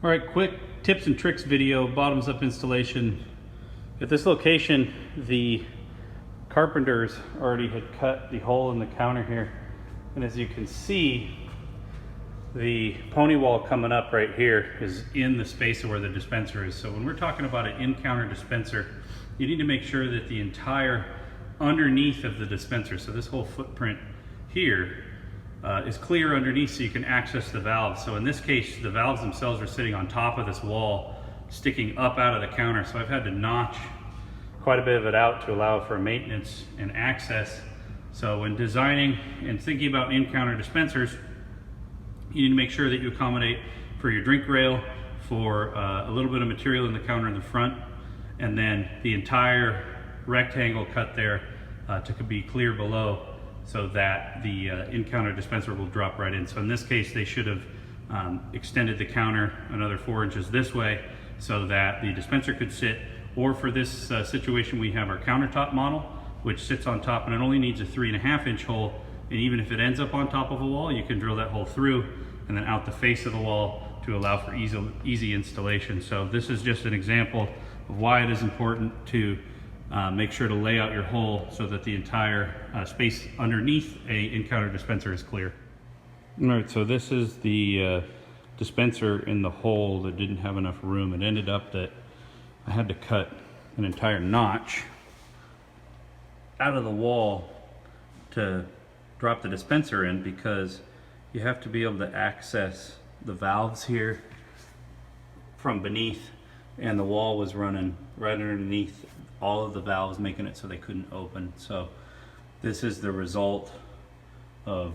All right, quick tips and tricks video, bottoms up installation. At this location, the carpenters already had cut the hole in the counter here. And as you can see, the pony wall coming up right here is in the space of where the dispenser is. So when we're talking about an in-counter dispenser, you need to make sure that the entire underneath of the dispenser, so this whole footprint here, is clear underneath so you can access the valves. So in this case, the valves themselves are sitting on top of this wall, sticking up out of the counter. So I've had to notch quite a bit of it out to allow for maintenance and access. So when designing and thinking about in-counter dispensers, you need to make sure that you accommodate for your drink rail, for a little bit of material in the counter in the front, and then the entire rectangle cut there to be clear below so that the in-counter dispenser will drop right in. So in this case, they should have extended the counter another 4 inches this way so that the dispenser could sit, or for this situation, we have our countertop model, which sits on top and it only needs a 3.5 inch hole. And even if it ends up on top of a wall, you can drill that hole through and then out the face of the wall to allow for easy installation. So this is just an example of why it is important to make sure to lay out your hole so that the entire space underneath a in-counter dispenser is clear. All right, so this is the dispenser in the hole that didn't have enough room. It ended up that I had to cut an entire notch out of the wall to drop the dispenser in, because you have to be able to access the valves here from beneath, and the wall was running right underneath all of the valves, making it so they couldn't open. So this is the result of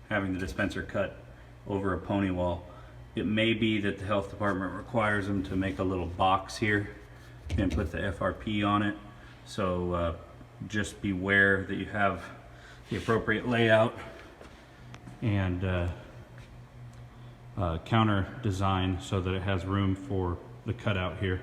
having the dispenser cut over a pony wall. It may be that the health department requires them to make a little box here and put the FRP on it. So just beware that you have the appropriate layout and counter design so that it has room for the cutout here.